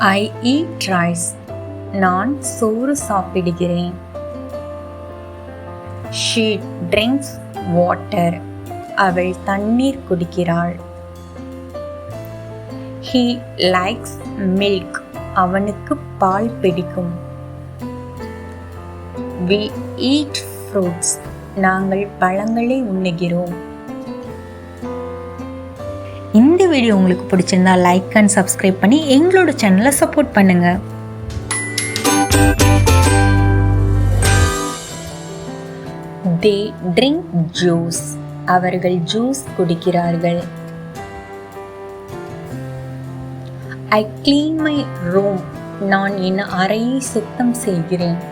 I eat rice. நான் சோறு சாப்பிடுகிறேன். She drinks water. அவள் தண்ணீர் குடிக்கிறாள். He likes milk. அவனுக்கு பால் பிடிக்கும். We eat fruits. நாங்கள் பழங்களை உண்ணுகிறோம். இந்த வீடியோ உங்களுக்கு பிடிச்சிருந்தா லைக் அண்ட் சப்ஸ்கிரைப் பண்ணி எங்களோட சேனலை சப்போர்ட் பண்ணுங்க. They drink juice. அவர்கள் juice குடிக்கிறார்கள். I clean my room. நான் என் அறையை சுத்தம் செய்கிறேன்.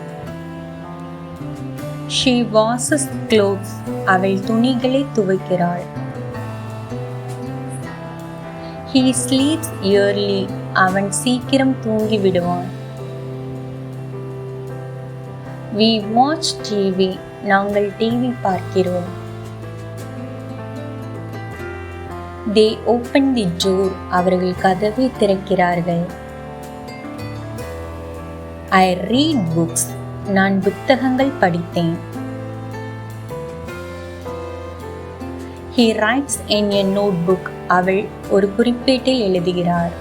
She washes clothes. அவள் துணிகளை துவைக்கிறாள். He sleeps early. அவன் சீக்கிரம் தூங்கி விடுவான். We watch TV. நாங்கள் டிவி பார்க்கிறோம். They open the door. அவர்கள் கதவை திறக்கிறார்கள். I read books. நான் புத்தகங்கள் படித்தேன். He writes in a notebook. அவள் ஒரு குறிப்பேட்டில் எழுதுகிறார்.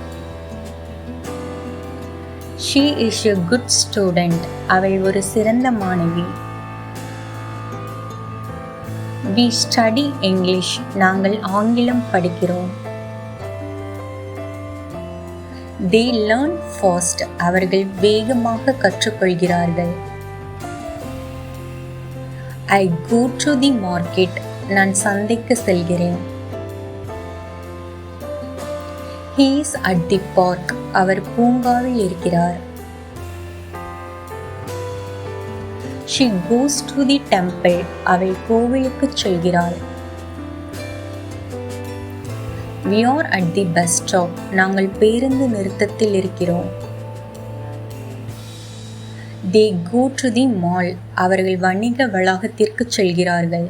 She is a good student. அவள் ஒரு சிறந்த மாணவி. We study English. நாங்கள் ஆங்கிலம் படிக்கிறோம். They learn fast. அவர்கள் வேகமாக கற்றுக்கொள்கிறார்கள். I go to the market. நான் சந்தைக்கு செல்கிறேன். He is at the park. அவர் பூங்காவில் இருக்கிறார். She goes to the temple. அவள் கோவிலுக்கு செல்கிறாள். We are at the bus stop. நாங்கள் பேருந்து நிறுத்தத்தில் இருக்கிறோம். They go to the mall. அவர்கள் வணிக வளாகத்திற்கு செல்கிறார்கள்.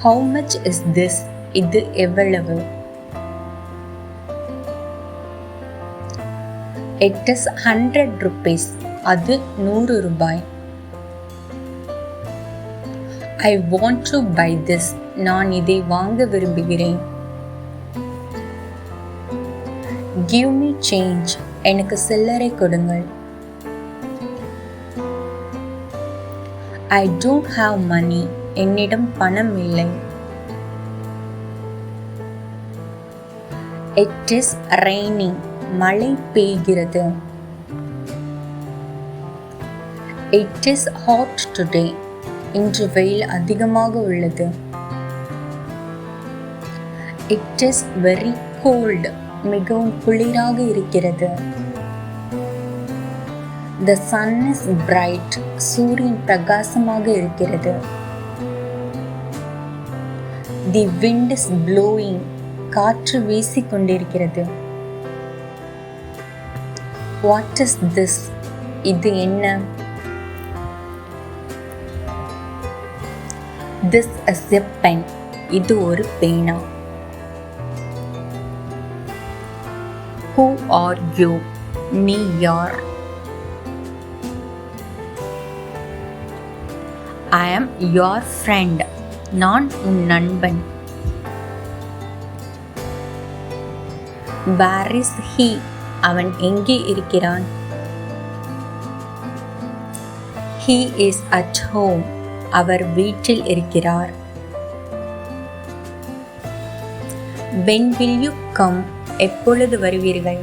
How much is this? இது எவ்வளவு? It is 100 rupees. அது 100 ரூபாய். I want to buy this. நான் இதை வாங்க விரும்புகிறேன். Give me change. எனக்கு சில்லறை கொடுங்கள். I don't have money. என்னிடம் பணம் இல்லை. It is raining. மழை பெய்கிறது. It is hot today. இன்று வெயில் அதிகமாக உள்ளது. It is very cold. மிகவும் குளிராக இருக்கிறது. The sun is bright. சூரியன் பிரகாசமாக இருக்கிறது. The wind is blowing. காற்று வீசிக்கொண்டிருக்கிறது. What is this? இது என்ன? This is a pen. இது ஒரு பேனா. Who are you? நீ யார்? I am your friend. நான் உன் நண்பன். Where is he? அவன் எங்கே இருக்கிறான்? He is at home. அவர் வீட்டில் இருக்கிறார். When will you come? எப்பொழுது வருவீர்கள்?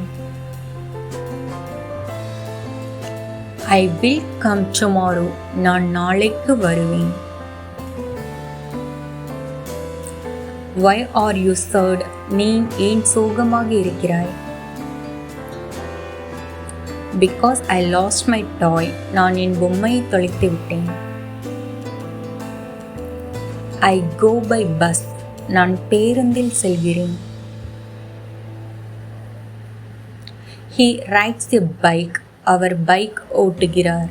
I will come tomorrow. நான் நாளைக்கு வருவேன். Why are you sad? நீ ஏன் சோகமாக இருக்கிறாய்? Because I lost my toy. நான் என் பொம்மையை தொலைத்து விட்டேன். I go by bus. நான் பேருந்தில் செல்கிறேன். He rides a bike. அவர் பைக் ஓட்டுகிறார்.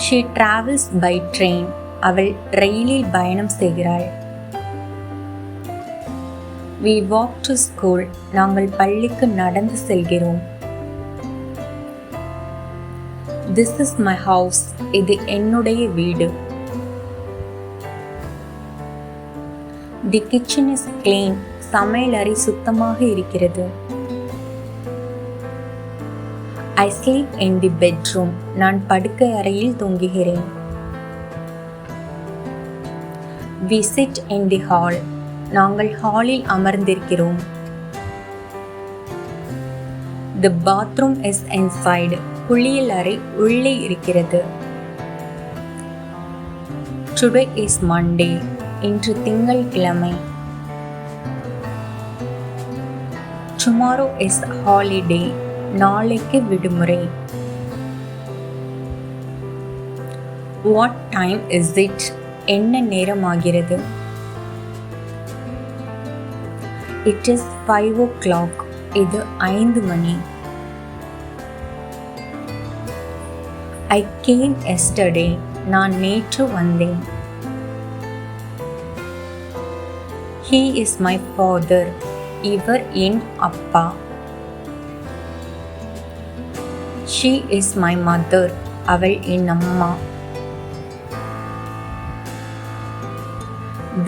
She travels by train. அவள் ரயிலில் பயணம் செய்கிறாள். We walk to school. நாங்கள் பள்ளிக்கு நடந்து செல்கிறோம். This is my house. இது என்னுடைய வீடு. The kitchen is clean. சமையலறை சுத்தமாக இருக்கிறது. I sleep in the bedroom. நான் படுக்கை அறையில் தூங்குகிறேன். We sit in the hall. நாங்கள் ஹாலில் அமர்ந்திருக்கிறோம். The bathroom is inside. குளியல் அறை உள்ளே இருக்கிறது. Today is Monday. இன்று திங்கட்கிழமை. Tomorrow is holiday. நாளைக்கு விடுமுறை. What time is it? என்ன நேரமாகிறது? It is 5 o'clock. இது 5 மணி. I came yesterday. நான் நேற்று வந்தேன். He is my father. இவர் என் அப்பா. She is my mother. அவள் என் அம்மா.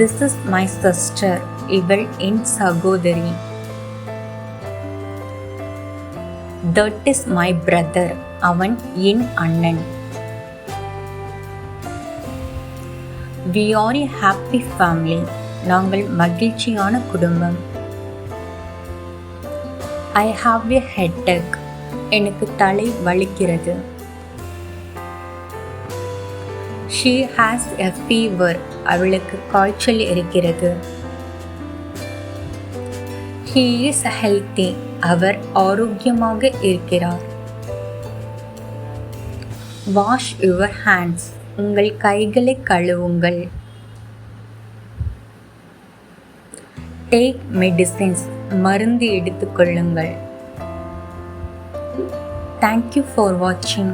This is my sister. இவள் என் சகோதரி. That is my brother. அவன் என் அண்ணன். We are a happy family. நாங்கள் மகிழ்ச்சியான குடும்பம். I have a headache. எனக்கு தலை வலிக்கிறது. She has a fever. அவளுக்கு காய்ச்சல் இருக்கிறது. He is healthy. அவர் ஆரோக்கியமாக இருக்கிறார். Wash your hands. உங்கள் கைகளை கழுவுங்கள். Take medicines. மருந்து எடுத்துக்கொள்ளுங்கள். Thank you for watching.